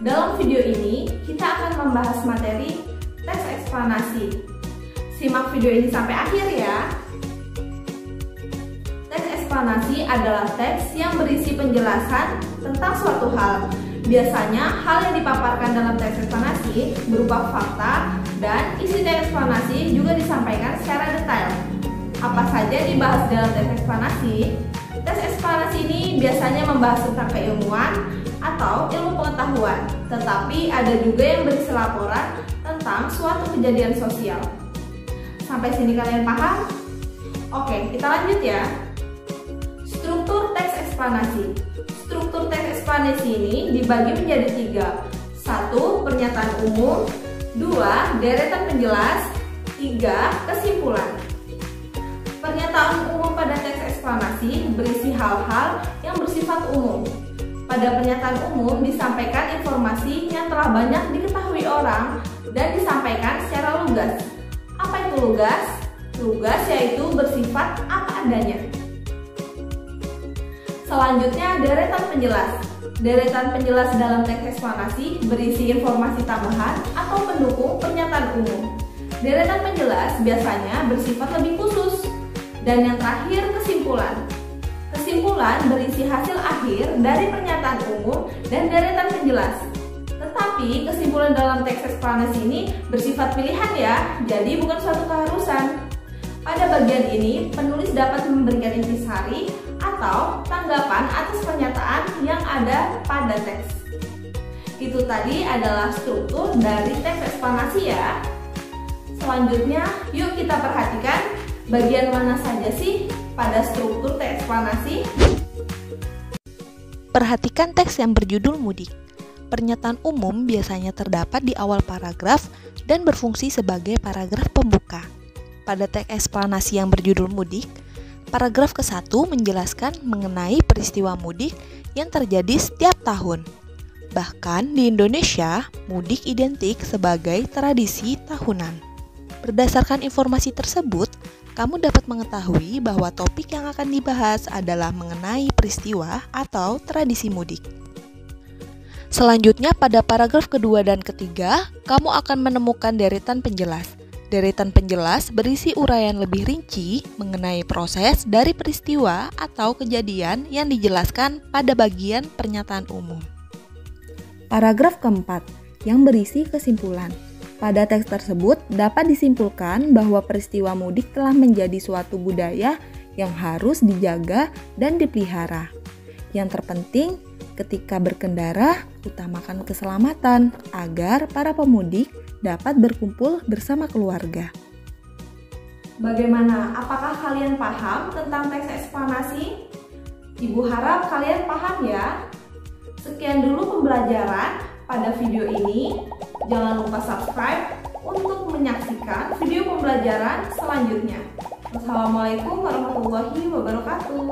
Dalam video ini, kita akan membahas materi teks eksplanasi. Simak video ini sampai akhir ya. Teks eksplanasi adalah teks yang berisi penjelasan tentang suatu hal. Biasanya, hal yang dipaparkan dalam teks eksplanasi berupa fakta dan isi teks eksplanasi juga disampaikan secara detail. Apa saja dibahas dalam teks eksplanasi? Teks eksplanasi ini biasanya membahas tentang keilmuan atau ilmu pengetahuan, tetapi ada juga yang berisi laporan tentang suatu kejadian sosial. Sampai sini kalian paham? Oke, kita lanjut ya. Struktur teks eksplanasi. Struktur teks eksplanasi ini dibagi menjadi 3. 1. Pernyataan umum. 2. Deretan penjelas. 3. Kesimpulan. Pernyataan umum pada teks eksplanasi berisi hal-hal yang bersifat umum. Pada pernyataan umum disampaikan informasi yang telah banyak diketahui orang dan disampaikan secara lugas. Apa itu lugas? Lugas yaitu bersifat apa adanya. Selanjutnya, deretan penjelas. Deretan penjelas dalam teks eksplanasi berisi informasi tambahan atau pendukung pernyataan umum. Deretan penjelas biasanya bersifat lebih khusus. Dan yang terakhir, kesimpulan. Kesimpulan berisi hasil akhir dari pernyataan umum dan deretan penjelas. Tetapi kesimpulan dalam teks eksplanasi ini bersifat pilihan ya, jadi bukan suatu keharusan. Pada bagian ini, penulis dapat memberikan intisari atau tanggapan atas pernyataan yang ada pada teks. Itu tadi adalah struktur dari teks eksplanasi ya. Selanjutnya, yuk kita perhatikan bagian mana saja sih pada struktur teks eksplanasi? Perhatikan teks yang berjudul mudik. Pernyataan umum biasanya terdapat di awal paragraf dan berfungsi sebagai paragraf pembuka. Pada teks eksplanasi yang berjudul mudik, paragraf ke-1 menjelaskan mengenai peristiwa mudik yang terjadi setiap tahun. Bahkan di Indonesia, mudik identik sebagai tradisi tahunan. Berdasarkan informasi tersebut, kamu dapat mengetahui bahwa topik yang akan dibahas adalah mengenai peristiwa atau tradisi mudik. Selanjutnya, pada paragraf kedua dan ketiga, kamu akan menemukan deretan penjelas. Deretan penjelas berisi uraian lebih rinci mengenai proses dari peristiwa atau kejadian yang dijelaskan pada bagian pernyataan umum. Paragraf keempat, yang berisi kesimpulan. Pada teks tersebut dapat disimpulkan bahwa peristiwa mudik telah menjadi suatu budaya yang harus dijaga dan dipelihara. Yang terpenting, ketika berkendara, utamakan keselamatan agar para pemudik dapat berkumpul bersama keluarga. Bagaimana? Apakah kalian paham tentang teks eksplanasi? Ibu harap kalian paham ya. Sekian dulu pembelajaran pada video ini. Jangan lupa subscribe untuk menyaksikan video pembelajaran selanjutnya. Wassalamualaikum warahmatullahi wabarakatuh.